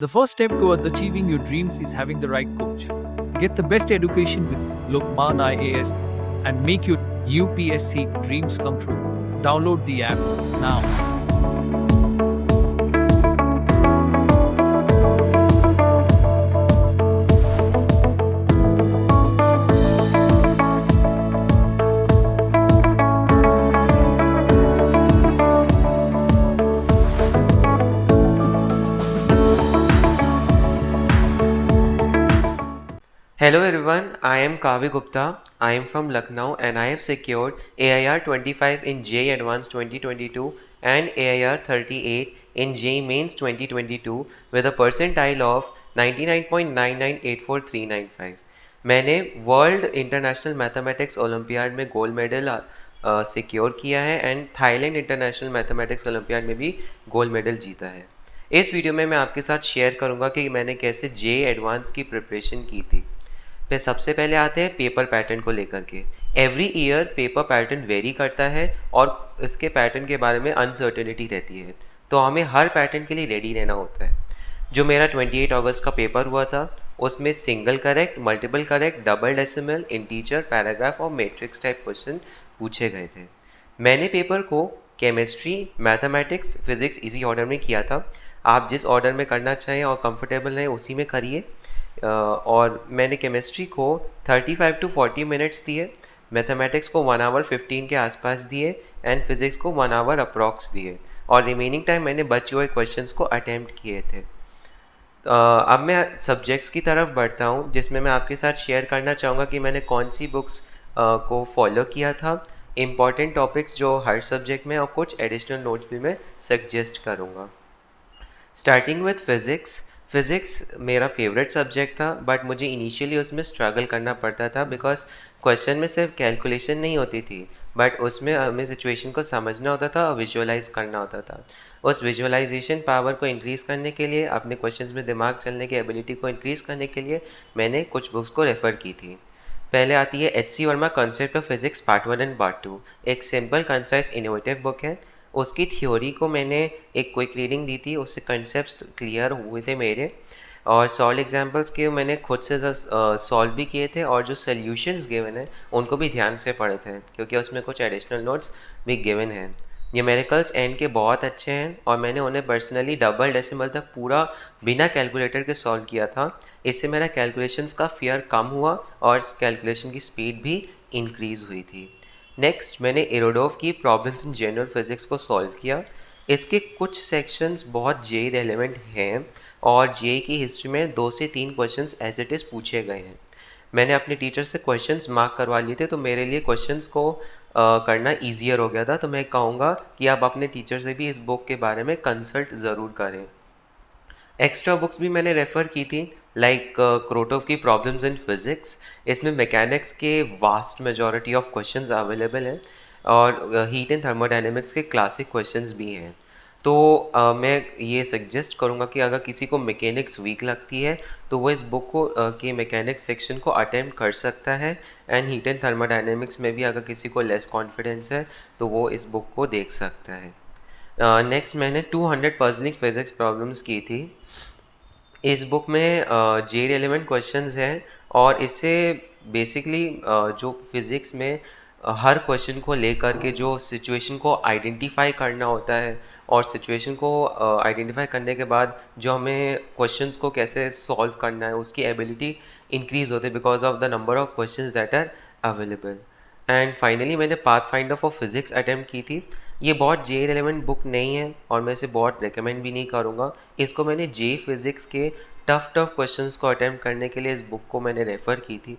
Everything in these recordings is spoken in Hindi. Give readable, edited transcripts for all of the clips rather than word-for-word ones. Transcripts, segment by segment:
The first step towards achieving your dreams is having the right coach. Get the best education with Lokman IAS and make your UPSC dreams come true. Download the app now. Hello everyone, I am Kavi Gupta. I am from Lucknow and I have secured AIR 25 in JEE Advanced 2022 and AIR 38 in JEE Mains 2022 with a percentile of 99.9984395. मैंने वर्ल्ड इंटरनेशनल मैथमेटिक्स ओलंपियाड में गोल्ड मेडल सिक्योर किया है and Thailand international mathematics olympiad में भी गोल्ड मेडल जीता है। इस वीडियो में मैं आपके साथ शेयर करूंगा कि मैंने कैसे JEE एडवांस की प्रिपरेशन की थी। फिर सबसे पहले आते हैं पेपर पैटर्न को लेकर के। Every year paper pattern very करता है और इसके पैटर्न के बारे में अनसर्टेनिटी रहती है, तो हमें हर पैटर्न के लिए रेडी रहना होता है। जो मेरा 28 अगस्त का पेपर हुआ था उसमें single correct, multiple correct, double decimal, integer, paragraph और मैट्रिक्स टाइप क्वेश्चन पूछे गए थे। मैंने पेपर को केमिस्ट्री, मैथमेटिक्स, फिजिक्स इसी ऑर्डर में किया था। आप जिस ऑर्डर में करना चाहें और कंफर्टेबल रहें उसी में करिए। और मैंने केमिस्ट्री को 35 to 40 मिनट्स दिए, मैथमेटिक्स को 1 आवर 15 के आसपास दिए एंड फिज़िक्स को 1 आवर अप्रॉक्स दिए और रिमेनिंग टाइम मैंने बचे हुए क्वेश्चंस को अटैम्प्ट किए थे। अब मैं सब्जेक्ट्स की तरफ बढ़ता हूँ जिसमें मैं आपके साथ शेयर करना चाहूँगा कि मैंने कौन सी बुक्स को फॉलो किया था, इम्पॉर्टेंट टॉपिक्स जो हर सब्जेक्ट में, और कुछ एडिशनल नोट्स भी मैं सजेस्ट करूँगा। स्टार्टिंग विथ फ़िज़िक्स मेरा फेवरेट सब्जेक्ट था, बट मुझे इनिशियली उसमें स्ट्रगल करना पड़ता था बिकॉज क्वेश्चन में सिर्फ कैलकुलेशन नहीं होती थी, बट उसमें हमें सिचुएशन को समझना होता था और विजुअलाइज करना होता था। उस विजुअलाइजेशन पावर को इंक्रीज़ करने के लिए, अपने क्वेश्चंस में दिमाग चलने की एबिलिटी को इंक्रीज़ करने के लिए मैंने कुछ बुक्स को रेफ़र की थी। पहले आती है HC Verma concept of physics part 1 and part 2। एक सिंपल, कंसाइज, इनोवेटिव बुक है। उसकी थ्योरी को मैंने एक क्विक रीडिंग दी थी, उससे कंसेप्ट्स क्लियर हुए थे मेरे, और सॉल्व एग्जांपल्स के मैंने खुद से सॉल्व भी किए थे और जो सॉल्यूशंस गिवन है उनको भी ध्यान से पढ़े थे क्योंकि उसमें कुछ एडिशनल नोट्स भी गिवन हैं। न्यूमेरिकल्स एंड के बहुत अच्छे हैं और मैंने उन्हें पर्सनली डबल डेसिमल तक पूरा बिना कैलकुलेटर के सॉल्व किया था। इससे मेरा कैलकुलेशंस का फियर कम हुआ और कैलकुलेशन की स्पीड भी इंक्रीज़ हुई थी। नेक्स्ट मैंने इरोडोव की प्रॉब्लम्स इन जनरल फिजिक्स को सॉल्व किया। इसके कुछ सेक्शंस बहुत JEE रेलेवेंट हैं और JEE की हिस्ट्री में 2 से 3 क्वेश्चंस एज इट इज़ पूछे गए हैं। मैंने अपने टीचर से क्वेश्चंस मार्क करवा लिए थे, तो मेरे लिए क्वेश्चंस को करना ईजियर हो गया था। तो मैं कहूँगा कि आप अपने टीचर से भी इस बुक के बारे में कंसल्ट ज़रूर करें। एक्स्ट्रा बुक्स भी मैंने रेफ़र की थी, लाइक क्रोटोव की प्रॉब्लम्स इन फिज़िक्स। इसमें मैकेनिक्स के vast majority of questions available हैं और हीट एंड थर्मोडायनेमिक्स के क्लासिक क्वेश्चंस भी हैं। तो मैं ये सजेस्ट करूँगा कि अगर किसी को मैकेनिक्स वीक लगती है तो वो इस बुक को के मैकेनिक्स सेक्शन को अटेम्प्ट कर सकता है, एंड हीट एंड थर्मोडायनेमिक्स में भी अगर किसी को लेस कॉन्फिडेंस है तो वो इस बुक को देख सकता है। नेक्स्ट मैंने 200 पजलिंग फिज़िक्स प्रॉब्लम्स की थी। इस बुक में JEE रेलेवेंट क्वेश्चंस हैं और इससे बेसिकली जो फिज़िक्स में हर क्वेश्चन को लेकर के जो सिचुएशन को आइडेंटिफाई करना होता है और सिचुएशन को आइडेंटिफाई करने के बाद जो हमें क्वेश्चंस को कैसे सॉल्व करना है उसकी एबिलिटी इंक्रीज़ होती है because of the number of questions that are available. And finally मैंने पाथफाइंडर फॉर फिज़िक्स अटैम्प्ट की थी। ये बहुत JEE रेलेवेंट बुक नहीं है और मैं इसे बहुत रिकमेंड भी नहीं करूँगा। इसको मैंने JEE फिज़िक्स के टफ क्वेश्चंस को अटैम्प्ट करने के लिए इस बुक को मैंने रेफ़र की थी।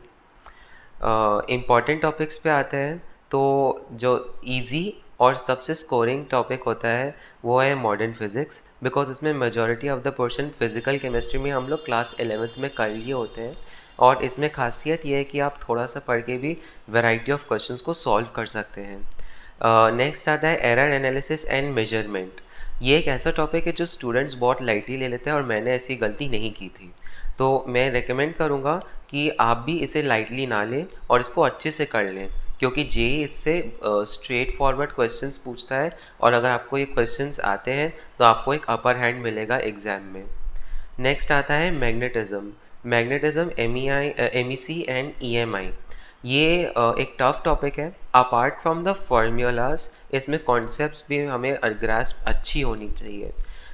इम्पॉर्टेंट टॉपिक्स पे आते हैं तो जो इजी और सबसे स्कोरिंग टॉपिक होता है वो है मॉडर्न फिज़िक्स, बिकॉज इसमें majority of the portion physical chemistry में हम लोग क्लास 11th में कर लिए होते हैं और इसमें खासियत ये है कि आप थोड़ा सा पढ़ के भी वैरायटी ऑफ क्वेश्चंस को सॉल्व कर सकते हैं। नेक्स्ट आता है एरर एनालिसिस एंड मेजरमेंट। ये एक ऐसा टॉपिक है जो स्टूडेंट्स बहुत लाइटली ले लेते हैं और मैंने ऐसी गलती नहीं की थी, तो मैं रेकमेंड करूँगा कि आप भी इसे लाइटली ना लें और इसको अच्छे से कर लें क्योंकि JEE इससे स्ट्रेट फॉरवर्ड क्वेश्चंस पूछता है और अगर आपको ये क्वेश्चंस आते हैं तो आपको एक अपर हैंड मिलेगा एग्ज़ाम में। नेक्स्ट आता है magnetism. Magnetism MEC and EMI। ये एक टफ टॉपिक है। अपार्ट फ्रॉम द फॉर्मूलाज इसमें कॉन्सेप्ट्स भी हमें ग्रास्प अच्छी होनी चाहिए।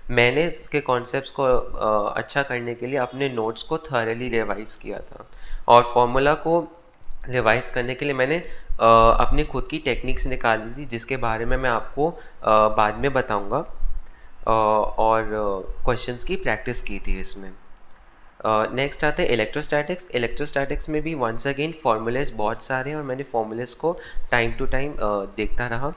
मैंने इसके कॉन्सेप्ट्स को अच्छा करने के लिए अपने नोट्स को थॉरली रिवाइज किया था, और फॉर्मूला को रिवाइज करने के लिए मैंने अपनी खुद की टेक्निक्स निकाली थी, जिसके बारे में मैं आपको बाद में बताऊंगा। और क्वेश्चंस की प्रैक्टिस की थी इसमें। नेक्स्ट आते हैं इलेक्ट्रोस्टैटिक्स। इलेक्ट्रोस्टैटिक्स में भी वंस अगेन फार्मूलेज बहुत सारे हैं और मैंने फार्मूलेज को टाइम टू टाइम देखता रहा।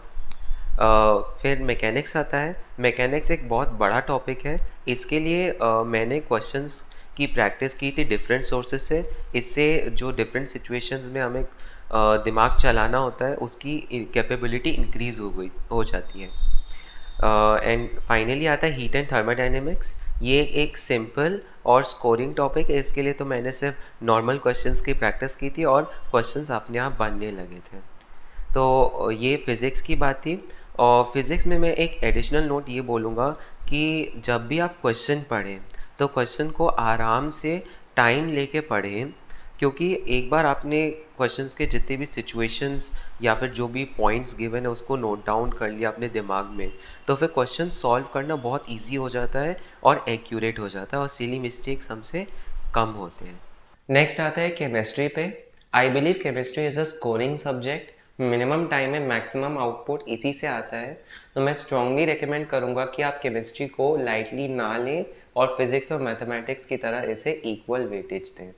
फिर मैकेनिक्स आता है। मैकेनिक्स एक बहुत बड़ा टॉपिक है। इसके लिए मैंने क्वेश्चंस की प्रैक्टिस की थी डिफरेंट सोर्सेज से। इससे जो डिफरेंट सिचुएशंस में हमें दिमाग चलाना होता है उसकी कैपेबिलिटी इंक्रीज़ हो जाती है। एंड फाइनली आता है हीट एंड थर्मोडाइनेमिक्स। ये एक सिंपल और स्कोरिंग टॉपिक है। इसके लिए तो मैंने सिर्फ नॉर्मल क्वेश्चंस की प्रैक्टिस की थी और क्वेश्चंस अपने आप बनने लगे थे। तो ये फिज़िक्स की बात थी। और फिज़िक्स में मैं एक एडिशनल नोट ये बोलूँगा कि जब भी आप क्वेश्चन पढ़ें तो क्वेश्चन को आराम से टाइम लेके पढ़ें, क्योंकि एक बार आपने क्वेश्चंस के जितने भी सिचुएशंस या फिर जो भी पॉइंट्स गिवन है उसको नोट डाउन कर लिया अपने दिमाग में, तो फिर क्वेश्चन सॉल्व करना बहुत इजी हो जाता है और एक्यूरेट हो जाता है और सिली मिस्टेक्स हमसे कम होते हैं। नेक्स्ट आता है केमिस्ट्री पे। I believe chemistry is a scoring subject. Minimum time में मैक्सिमम आउटपुट इसी से आता है। तो मैं स्ट्रांगली रिकमेंड करूँगा कि आप केमिस्ट्री को लाइटली ना लें और फिज़िक्स और मैथमेटिक्स की तरह इसे इक्वल वेटेज दें।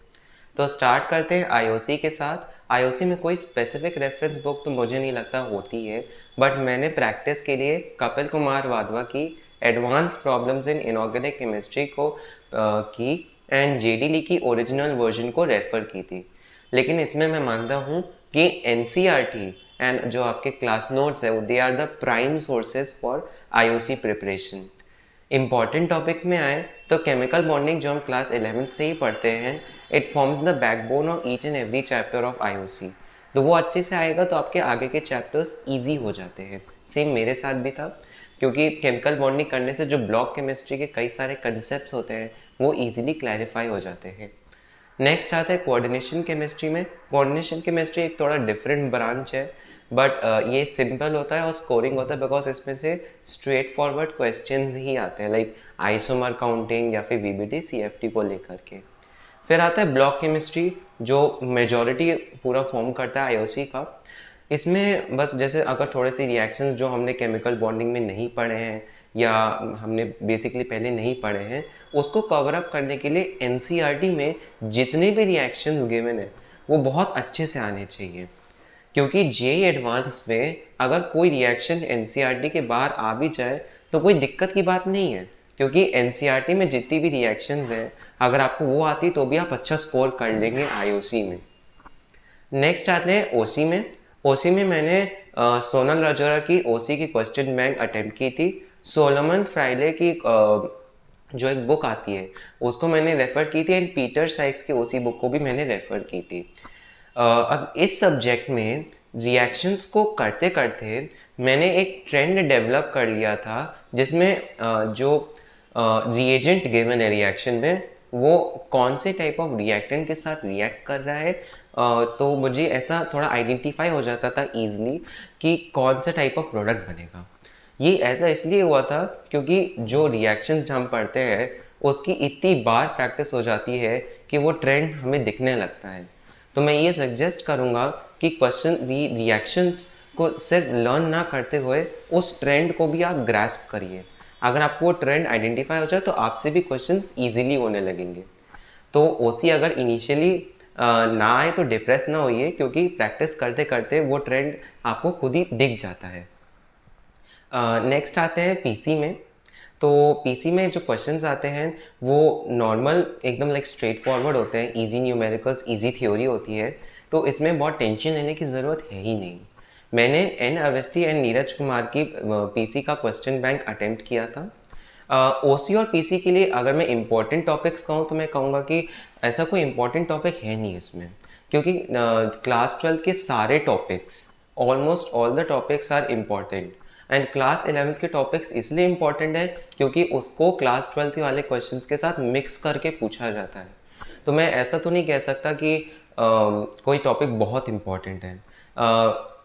तो स्टार्ट करते हैं आईओसी के साथ। आईओसी में कोई स्पेसिफिक रेफरेंस बुक तो मुझे नहीं लगता होती है, बट मैंने प्रैक्टिस के लिए कपिल कुमार वाधवा की advance problems in inorganic chemistry को की एंड जेडी ली की ओरिजिनल वर्जन को रेफ़र की थी। लेकिन इसमें मैं मानता हूँ कि एनसीईआरटी एंड जो आपके क्लास नोट्स है they are the prime sources for IOC preparation. Important topics में आए तो केमिकल बॉन्डिंग जो हम क्लास 11th से ही पढ़ते हैं, it forms the backbone of each and every chapter of IOC. तो वो अच्छे से आएगा तो आपके आगे के चैप्टर्स इजी हो जाते हैं। सेम मेरे साथ भी था, क्योंकि केमिकल बॉन्डिंग करने से जो ब्लॉक केमिस्ट्री के कई सारे कंसेप्ट होते हैं वो ईजिली क्लैरिफाई हो जाते हैं। नेक्स्ट आता है कोऑर्डिनेशन केमिस्ट्री में। कोऑर्डिनेशन केमिस्ट्री एक थोड़ा डिफरेंट ब्रांच है, बट ये सिंपल होता है और स्कोरिंग होता है बिकॉज इसमें से स्ट्रेट फॉरवर्ड क्वेश्चंस ही आते हैं, लाइक आइसोमर काउंटिंग या फिर वीबीटी सीएफटी को लेकर के। फिर आता है ब्लॉक केमिस्ट्री जो मेजॉरिटी पूरा फॉर्म करता है आईओसी का। इसमें बस जैसे अगर थोड़े से रिएक्शंस जो हमने केमिकल बॉन्डिंग में नहीं पढ़े हैं या हमने बेसिकली पहले नहीं पढ़े हैं उसको कवर अप करने के लिए एनसीईआरटी में जितने भी रिएक्शंस गिवन है वो बहुत अच्छे से आने चाहिए। क्योंकि जेईई एडवांस में अगर कोई रिएक्शन एनसीईआरटी के बाहर आ भी जाए तो कोई दिक्कत की बात नहीं है, क्योंकि एनसीईआरटी में जितनी भी रिएक्शंस हैं अगर आपको वो आती तो भी आप अच्छा स्कोर कर लेंगे आईओसी में। नेक्स्ट आते हैं ओसी में। ओसी में मैंने सोनल राजौरा की ओसी की क्वेश्चन बैंक अटेम्प्ट की थी। सोलोमन फ्राइडे की जो एक बुक आती है उसको मैंने रेफ़र की थी एंड पीटर साइक्स की ओसी बुक को भी मैंने रेफ़र की थी। अब इस सब्जेक्ट में रिएक्शंस को करते करते मैंने एक ट्रेंड डेवलप कर लिया था जिसमें जो रिएजेंट गिवन है रिएक्शन में वो कौन से टाइप ऑफ रिएक्टेंट के साथ रिएक्ट कर रहा है, तो मुझे ऐसा थोड़ा आइडेंटिफाई हो जाता था ईजिली कि कौन सा टाइप ऑफ प्रोडक्ट बनेगा। ये ऐसा इसलिए हुआ था क्योंकि जो रिएक्शंस हम पढ़ते हैं उसकी इतनी बार प्रैक्टिस हो जाती है कि वो ट्रेंड हमें दिखने लगता है। तो मैं ये सजेस्ट करूँगा कि क्वेश्चन रिएक्शंस को सिर्फ लर्न ना करते हुए उस ट्रेंड को भी आप ग्रास्प करिए। अगर आपको वो ट्रेंड आइडेंटिफाई हो जाए तो आपसे भी क्वेश्चंस इजीली होने लगेंगे। तो ओसी अगर इनिशियली ना आए तो डिप्रेस ना होइए, क्योंकि प्रैक्टिस करते करते वो ट्रेंड आपको खुद ही दिख जाता है। नेक्स्ट आते हैं पीसी में। तो पीसी में जो क्वेश्चंस आते हैं वो नॉर्मल एकदम लाइक स्ट्रेट फॉरवर्ड होते हैं, इजी न्यूमेरिकल्स, इजी थ्योरी होती है, तो इसमें बहुत टेंशन लेने की ज़रूरत है ही नहीं। मैंने एन अवस्थी एंड नीरज कुमार की पीसी का क्वेश्चन बैंक अटेम्प्ट किया था। ओसी और पीसी के लिए अगर मैं इम्पॉर्टेंट टॉपिक्स कहूँ तो मैं कहूँगा कि ऐसा कोई इम्पॉर्टेंट टॉपिक है नहीं इसमें, क्योंकि क्लास 12 के सारे topics almost all the topics are important. And class 11th के टॉपिक्स इसलिए इम्पॉर्टेंट है क्योंकि उसको क्लास 12th वाले क्वेश्चंस के साथ मिक्स करके पूछा जाता है। तो मैं ऐसा तो नहीं कह सकता कि कोई टॉपिक बहुत इम्पॉर्टेंट है।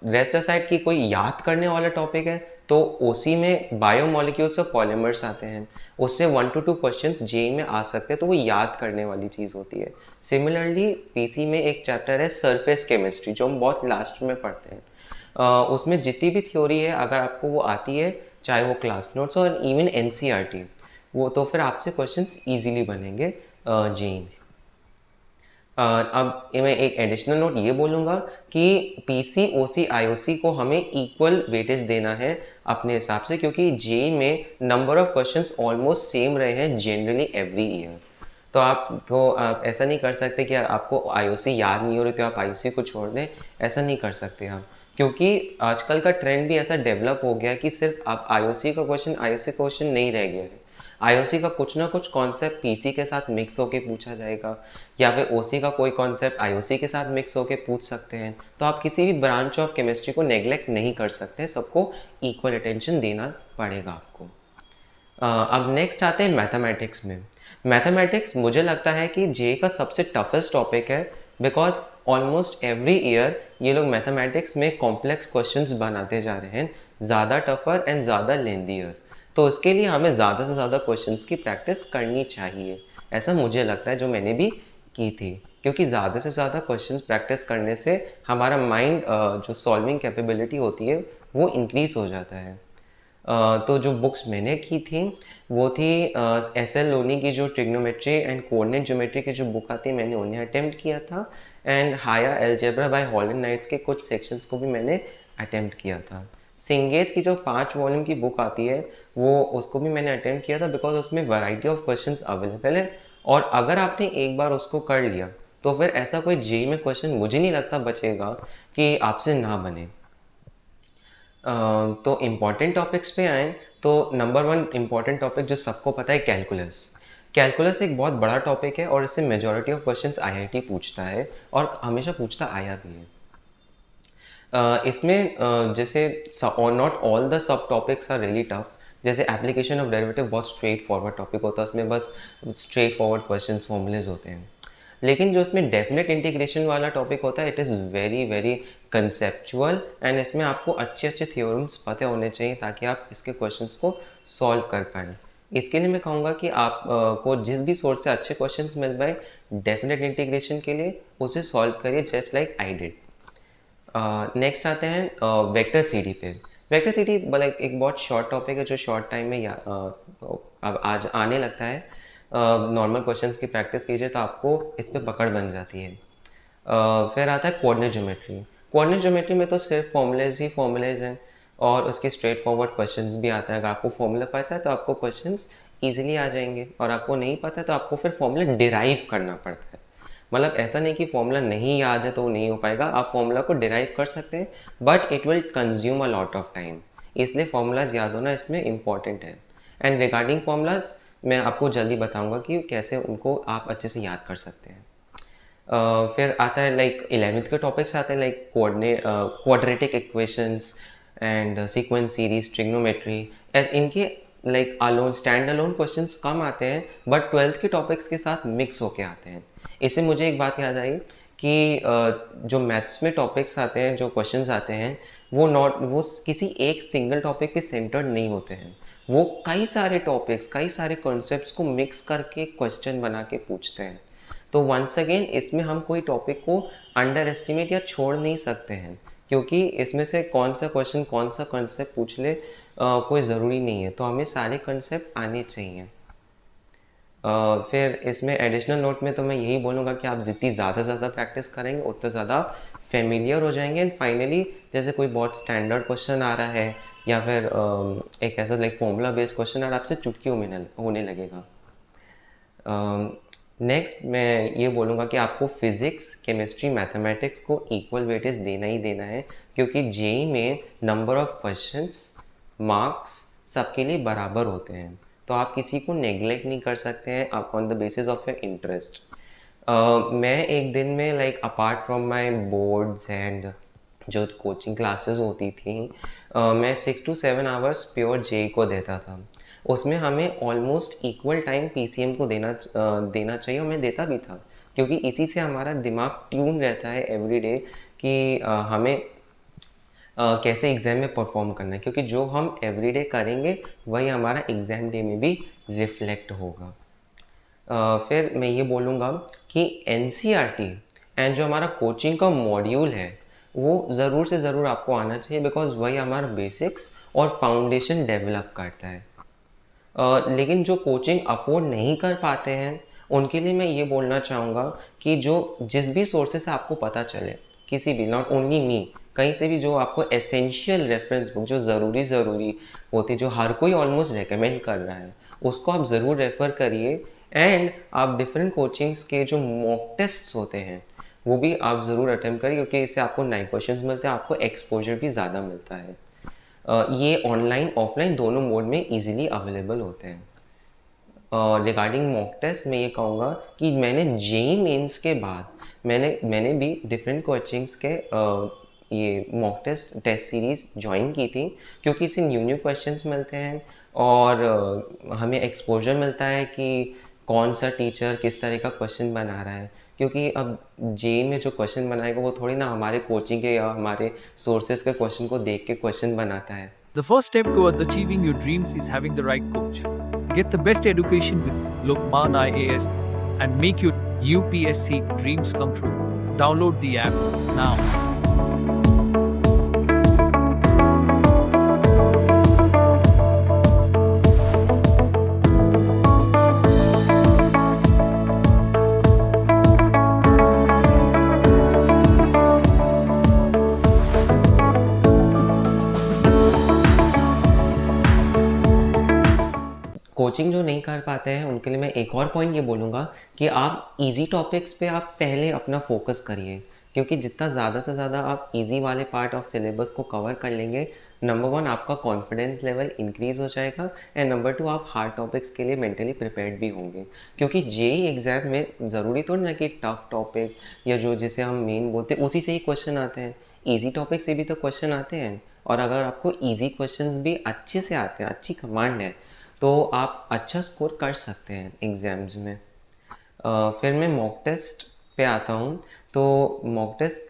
रेस्ट असाइड कि कोई याद करने वाला टॉपिक है तो ओसी में बायोमोलिक्यूल्स और पॉलीमर्स आते हैं, उससे 1 to 2 क्वेश्चंस जेई में आ सकते हैं, तो वो याद करने वाली चीज़ होती है। सिमिलरली पीसी में एक चैप्टर है सरफेस केमिस्ट्री जो हम बहुत लास्ट में पढ़ते हैं। उसमें जितनी भी थ्योरी है अगर आपको वो आती है, चाहे वो क्लास नोट्स और इवन एनसीईआरटी, वो तो फिर आपसे क्वेश्चंस इजीली बनेंगे जेई में। अब मैं एक एडिशनल नोट ये बोलूँगा कि पीसी ओसी आईओसी को हमें इक्वल वेटेज देना है अपने हिसाब से, क्योंकि जेई में number of questions almost same रहे हैं जनरली एवरी ईयर। तो आप ऐसा नहीं कर सकते कि आपको आईओसी याद नहीं हो रही तो आप आईओसी को छोड़ दें, ऐसा नहीं कर सकते हम, क्योंकि आजकल का ट्रेंड भी ऐसा डेवलप हो गया कि सिर्फ आप आईओसी क्वेश्चन नहीं रह गया है। आईओसी का कुछ ना कुछ कॉन्सेप्ट पीसी के साथ मिक्स होके पूछा जाएगा, या फिर ओसी का कोई कॉन्सेप्ट आईओसी के साथ मिक्स होके पूछ सकते हैं। तो आप किसी भी ब्रांच ऑफ केमिस्ट्री को नेग्लेक्ट नहीं कर सकते, सबको इक्वल अटेंशन देना पड़ेगा आपको। अब नेक्स्ट आते हैं मैथमेटिक्स में। मैथमेटिक्स मुझे लगता है कि जे का सबसे टफेस्ट टॉपिक है, बिकॉज ऑलमोस्ट एवरी ईयर ये लोग मैथमेटिक्स में कॉम्प्लेक्स क्वेश्चंस बनाते जा रहे हैं, ज़्यादा टफर एंड ज़्यादा लेंदियर। तो उसके लिए हमें ज़्यादा से ज़्यादा क्वेश्चंस की प्रैक्टिस करनी चाहिए, ऐसा मुझे लगता है, जो मैंने भी की थी, क्योंकि ज़्यादा से ज़्यादा क्वेश्चंस प्रैक्टिस करने से हमारा माइंड जो सॉल्विंग कैपेबिलिटी होती है वो इंक्रीज़ हो जाता है। तो जो बुक्स मैंने की थी वो थी एस.एल. लोनी की जो ट्रिग्नोमेट्री एंड कोऑर्डिनेट ज्योमेट्री की जो बुक आती है, मैंने उन्हें अटेम्प्ट किया था, and higher algebra by Hall and Knight's के कुछ सेक्शंस को भी मैंने अटेम्प्ट किया था। सिंगेज की जो 5 वॉल्यूम की बुक आती है वो उसको भी मैंने अटेम्प्ट किया था, बिकॉज उसमें वैरायटी ऑफ क्वेश्चंस अवेलेबल है, और अगर आपने एक बार उसको कर लिया तो फिर ऐसा कोई जेईई में क्वेश्चन मुझे नहीं लगता बचेगा कि आपसे ना बने। तो इम्पॉर्टेंट टॉपिक्स पे आएँ तो नंबर 1 इम्पॉर्टेंट टॉपिक जो सबको पता है, कैलकुलस। कैलकुलस एक बहुत बड़ा टॉपिक है और इससे मेजॉरिटी ऑफ क्वेश्चंस आईआईटी पूछता है और हमेशा पूछता आया भी है। इसमें जैसे नॉट ऑल द सब टॉपिक्स आर रियली टफ, जैसे एप्लीकेशन ऑफ डेरिवेटिव बहुत स्ट्रेट फॉरवर्ड टॉपिक होता है, उसमें बस स्ट्रेट फॉरवर्ड क्वेश्चंस फॉर्मूलेज होते हैं। लेकिन जो इसमें डेफिनेट इंटीग्रेशन वाला टॉपिक होता है, it is very very conceptual, and इसमें आपको अच्छे अच्छे थ्योरम्स पता होने चाहिए ताकि आप इसके क्वेश्चंस को सॉल्व कर पाएँ। इसके लिए मैं कहूँगा कि आप को जिस भी सोर्स से अच्छे क्वेश्चंस मिल पाए डेफिनेट इंटीग्रेशन के लिए, उसे सॉल्व करिए just like I did. Next आते हैं वेक्टर थ्योरी पे। वेक्टर थ्योरी लाइक एक बहुत शॉर्ट टॉपिक है जो शॉर्ट टाइम में अब आज आने लगता है। नॉर्मल क्वेश्चंस की प्रैक्टिस कीजिए तो आपको इस पे पकड़ बन जाती है। फिर आता है कोऑर्डिनेट ज्योमेट्री। कोऑर्डिनेट ज्योमेट्री में तो सिर्फ फॉर्मूलेज हैं और उसके स्ट्रेट फॉरवर्ड क्वेश्चंस भी आता है। अगर आपको फॉर्मूला पता है तो आपको क्वेश्चंस ईजिली आ जाएंगे, और आपको नहीं पता है तो आपको फिर फॉर्मूला डिराइव करना पड़ता है। मतलब ऐसा नहीं कि फॉर्मूला नहीं याद है तो वो नहीं हो पाएगा, आप फॉर्मूला को डिराइव कर सकते हैं, but it will consume a lot of time, इसलिए फॉर्मूलाज याद होना इसमें इम्पॉर्टेंट है। एंड रिगार्डिंग फॉर्मूलाज मैं आपको जल्दी बताऊंगा कि कैसे उनको आप अच्छे से याद कर सकते हैं। फिर आता है लाइक 11th के टॉपिक्स आते हैं like quadratic equations and sequence series, trigonometry. इनके लाइक स्टैंड अलोन क्वेश्चंस कम आते हैं, बट 12th के टॉपिक्स के साथ मिक्स होके आते हैं। इससे मुझे एक बात याद आई कि जो मैथ्स में टॉपिक्स आते हैं, जो क्वेश्चंस आते हैं, वो किसी एक सिंगल टॉपिक पे सेंटर्ड नहीं होते हैं, वो कई सारे टॉपिक्स, कई सारे कॉन्सेप्ट्स को मिक्स करके क्वेश्चन बना के पूछते हैं। तो वंस अगेन इसमें हम कोई टॉपिक को अंडर एस्टिमेट या छोड़ नहीं सकते हैं, क्योंकि इसमें से कौन सा क्वेश्चन कौन सा कॉन्सेप्ट पूछ ले कोई ज़रूरी नहीं है, तो हमें सारे कॉन्सेप्ट आने चाहिए। फिर इसमें एडिशनल नोट में तो मैं यही बोलूँगा कि आप जितनी ज़्यादा से ज़्यादा प्रैक्टिस करेंगे उतना ज़्यादा फेमिलियर हो जाएंगे, एंड फाइनली जैसे कोई बहुत स्टैंडर्ड क्वेश्चन आ रहा है या फिर एक ऐसा लाइक फॉर्मूला बेस्ड क्वेश्चन आ रहा है, आपसे चुटकियों में होने लगेगा। नेक्स्ट मैं ये बोलूँगा कि आपको फिज़िक्स, केमिस्ट्री, मैथमेटिक्स को इक्वल वेटेज देना ही देना है, क्योंकि जेईई में नंबर ऑफ क्वेश्चंस, मार्क्स सबके लिए बराबर होते हैं, तो आप किसी को नेग्लेक्ट नहीं कर सकते हैं आप on the basis of your interest. मैं एक दिन में like apart from my boards and जो कोचिंग क्लासेस होती थी, मैं 6 to 7 आवर्स प्योर जे को देता था। उसमें हमें ऑलमोस्ट इक्वल टाइम पीसीएम को देना चाहिए, और मैं देता भी था, क्योंकि इसी से हमारा दिमाग ट्यून रहता है एवरीडे कि हमें कैसे एग्ज़ाम में परफॉर्म करना है, क्योंकि जो हम एवरीडे करेंगे वही हमारा एग्ज़ाम डे में भी रिफ्लेक्ट होगा। फिर मैं ये बोलूँगा कि एनसीईआरटी एंड जो हमारा कोचिंग का मॉड्यूल है वो ज़रूर से ज़रूर आपको आना चाहिए, बिकॉज वही हमारा बेसिक्स और फाउंडेशन डेवलप करता है। लेकिन जो कोचिंग अफोर्ड नहीं कर पाते हैं उनके लिए मैं ये बोलना चाहूँगा कि जो जिस भी सोर्सेस से आपको पता चले, किसी भी, नॉट ओनली मी, कहीं से भी जो आपको एसेंशियल रेफरेंस बुक जो ज़रूरी होती, जो हर कोई ऑलमोस्ट रेकमेंड कर रहा है, उसको आप ज़रूर रेफ़र करिए। एंड आप डिफरेंट कोचिंग्स के जो मॉक टेस्ट्स होते हैं वो भी आप ज़रूर अटेम्प्ट करिए, क्योंकि इससे आपको नए क्वेश्चंस मिलते हैं, आपको एक्सपोजर भी ज़्यादा मिलता है। ये ऑनलाइन ऑफलाइन दोनों मोड में इजीली अवेलेबल होते हैं। रिगार्डिंग मॉक टेस्ट मैं ये कहूँगा कि मैंने जेईई मेंस के बाद मैंने भी डिफरेंट कोचिंग्स के ये मॉक टेस्ट सीरीज़ ज्वाइन की थी, क्योंकि इससे न्यू क्वेश्चंस मिलते हैं और हमें एक्सपोजर मिलता है कि कौन सा टीचर किस तरह का क्वेश्चन बना रहा है, क्योंकि अब जेईई में जो क्वेश्चन बनाएगा वो थोड़ी ना हमारे कोचिंग के या हमारे सोर्सेज के क्वेश्चन को देख के क्वेश्चन बनाता है। The first step towards achieving your dreams is having the right coach. Get the best education with Lokman IAS and make your UPSC dreams come true. Download the app now. Coaching जो नहीं कर पाते हैं उनके लिए मैं एक और पॉइंट ये बोलूँगा कि आप इजी टॉपिक्स पे आप पहले अपना फोकस करिए, क्योंकि जितना ज़्यादा से ज़्यादा आप इजी वाले पार्ट ऑफ सिलेबस को कवर कर लेंगे, नंबर 1 आपका कॉन्फिडेंस लेवल इंक्रीज़ हो जाएगा, एंड नंबर 2 आप हार्ड टॉपिक्स के लिए मेंटली प्रिपेयर्ड भी होंगे। क्योंकि जेईई एग्ज़ाम में ज़रूरी तो ना कि टफ टॉपिक या जो जिसे हम मेन बोलते हैं उसी से ही क्वेश्चन आते हैं, ईजी टॉपिक से भी तो क्वेश्चन आते हैं। और अगर आपको ईजी क्वेश्चंस भी अच्छे से आते हैं, अच्छी कमांड है, तो आप अच्छा स्कोर कर सकते हैं एग्ज़ाम्स में। फिर मैं मॉक टेस्ट पे आता हूँ, तो मॉक टेस्ट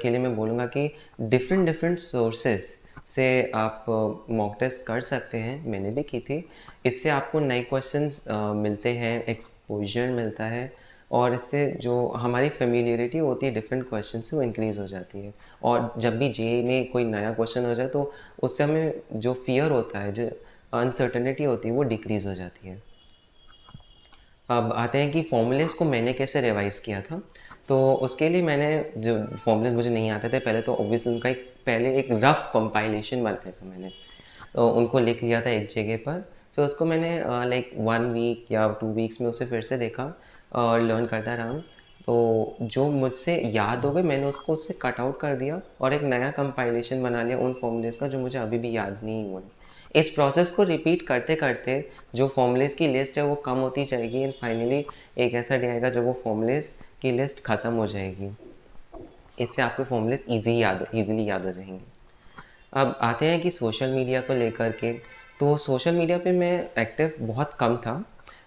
के लिए मैं बोलूँगा कि डिफरेंट सोर्सेस से आप मॉक टेस्ट कर सकते हैं, मैंने भी की थी। इससे आपको नए क्वेश्चंस मिलते हैं, एक्सपोजर मिलता है, और इससे जो हमारी फेमिलियरिटी होती है डिफरेंट क्वेश्चन से वो इंक्रीज़ हो जाती है। और जब भी जेईई में कोई नया क्वेश्चन हो जाए तो उससे हमें जो फियर होता है, जो अनसर्टेनिटी होती है, वो डिक्रीज़ हो जाती है। अब आते हैं कि फॉर्मूलेज़ को मैंने कैसे रिवाइज़ किया था। तो उसके लिए मैंने जो फॉर्मूलेज़ मुझे नहीं आते थे पहले, तो ऑब्वियसली उनका पहले एक रफ़ कंपाइलेशन बनाया था मैंने, तो उनको लिख लिया था एक जगह पर। फिर उसको मैंने लाइक 1 वीक या 2 वीक्स में उसे फिर से देखा और लर्न करता रहा। तो जो मुझसे याद हो गए मैंने उसको उससे कट आउट कर दिया और एक नया कंपाइलेशन बना लिया उन फॉर्मूलेज़ का जो मुझे अभी भी याद नहीं हुआ। इस प्रोसेस को रिपीट करते करते जो फॉर्मूलेज़ की लिस्ट है वो कम होती जाएगी, एंड फाइनली एक ऐसा डे आएगा जब वो फॉर्मूलेज़ की लिस्ट ख़त्म हो जाएगी। इससे आपके फॉर्मूलेज़ ईज़िली याद हो जाएंगे। अब आते हैं कि सोशल मीडिया को लेकर के, तो सोशल मीडिया पे मैं एक्टिव बहुत कम था,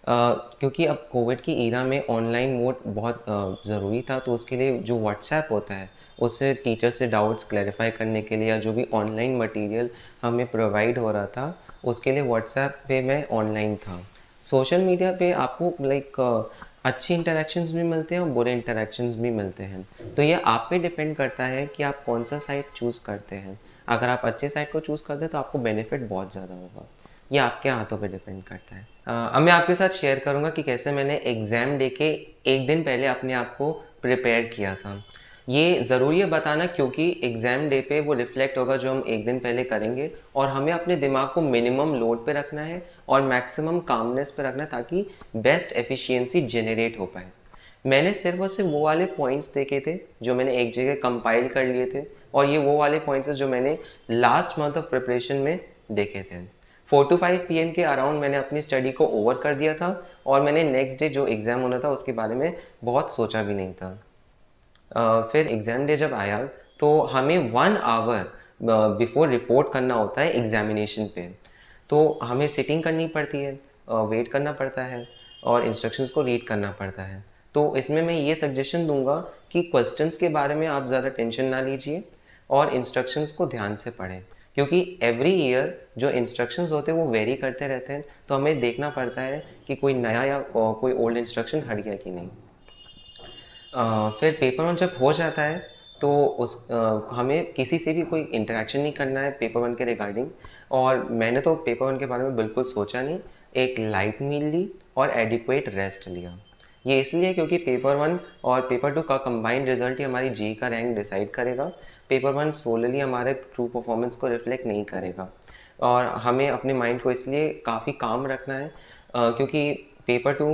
क्योंकि अब कोविड की ईरा में ऑनलाइन मोड बहुत ज़रूरी था। तो उसके लिए जो व्हाट्सएप होता है उससे टीचर से डाउट्स क्लैरिफाई करने के लिए, या जो भी ऑनलाइन मटेरियल हमें प्रोवाइड हो रहा था उसके लिए व्हाट्सएप पे मैं ऑनलाइन था। सोशल मीडिया पे आपको लाइक अच्छे इंटरेक्शंस भी मिलते हैं और बुरे इंटरेक्शंस भी मिलते हैं। तो ये आप पे डिपेंड करता है कि आप कौन सा साइट चूज़ करते हैं। अगर आप अच्छे साइट को चूज़ करते हैं तो आपको बेनिफिट बहुत ज़्यादा होगा। ये आपके हाथों पे डिपेंड करता है। अब मैं आपके साथ शेयर करूँगा कि कैसे मैंने एग्ज़ाम डे के एक दिन पहले अपने आप को प्रिपेयर किया था। ये ज़रूरी है बताना, क्योंकि एग्ज़ाम डे पे वो रिफ्लेक्ट होगा जो हम एक दिन पहले करेंगे, और हमें अपने दिमाग को मिनिमम लोड पे रखना है और मैक्सिमम कामनेस पे रखना है ताकि बेस्ट एफिशिएंसी जनरेट हो पाए। मैंने सिर्फ और सिर्फ वो वाले पॉइंट्स देखे थे जो मैंने एक जगह कंपाइल कर लिए थे, और ये वो वाले पॉइंट्स हैं जो मैंने लास्ट मंथ ऑफ प्रिपरेशन में देखे थे। 4 to 5 PM के अराउंड मैंने अपनी स्टडी को ओवर कर दिया था, और मैंने नेक्स्ट डे जो एग्ज़ाम होना था उसके बारे में बहुत सोचा भी नहीं था। फिर एग्ज़ाम डे जब आया तो हमें 1 आवर बिफोर रिपोर्ट करना होता है एग्जामिनेशन पे। तो हमें सिटिंग करनी पड़ती है, वेट करना पड़ता है और इंस्ट्रक्शंस को रीड करना पड़ता है। तो इसमें मैं ये सजेशन दूंगा कि क्वेश्चंस के बारे में आप ज़्यादा टेंशन ना लीजिए और इंस्ट्रक्शंस को ध्यान से पढ़ें, क्योंकि एवरी ईयर जो इंस्ट्रक्शंस होते हैं वो वेरी करते रहते हैं, तो हमें देखना पड़ता है कि कोई नया या कोई ओल्ड इंस्ट्रक्शन हट गया कि नहीं। फिर पेपर वन जब हो जाता है तो हमें किसी से भी कोई इंटरेक्शन नहीं करना है पेपर वन के रिगार्डिंग। और मैंने तो पेपर वन के बारे में बिल्कुल सोचा नहीं, एक लाइट मील ली और एडिक्वेट रेस्ट लिया। ये इसलिए क्योंकि पेपर वन और पेपर टू का कंबाइंड रिजल्ट ही हमारी जी का रैंक डिसाइड करेगा। पेपर वन सोलली हमारे ट्रू परफॉर्मेंस को रिफ्लेक्ट नहीं करेगा और हमें अपने माइंड को इसलिए काफ़ी काम रखना है, क्योंकि पेपर टू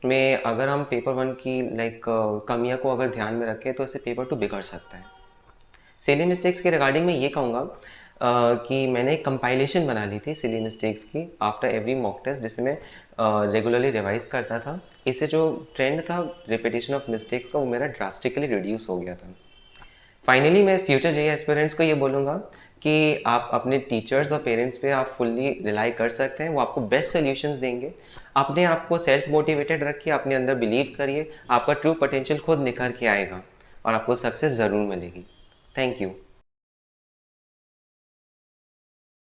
में अगर हम पेपर वन की कमियां को अगर ध्यान में रखें तो इससे पेपर टू बिगड़ सकता है। सिली मिस्टेक्स के रिगार्डिंग मैं ये कहूँगा कि मैंने एक कंपाइलेशन बना ली थी सिली मिस्टेक्स की आफ्टर एवरी मॉक टेस्ट, जिसे मैं रेगुलरली रिवाइज करता था। इससे जो ट्रेंड था रिपीटेशन ऑफ मिस्टेक्स का वो मेरा ड्रास्टिकली रिड्यूस हो गया था। फाइनली मैं फ्यूचर जेईई एस्पिरेंट्स को ये बोलूँगा कि आप अपने टीचर्स और पेरेंट्स पे आप फुल्ली रिलाई कर सकते हैं, वो आपको बेस्ट सोल्यूशंस देंगे। अपने आप को सेल्फ मोटिवेटेड रखिए, अपने अंदर बिलीव करिए, आपका ट्रू पोटेंशियल खुद निखर के आएगा और आपको सक्सेस ज़रूर मिलेगी। Thank you.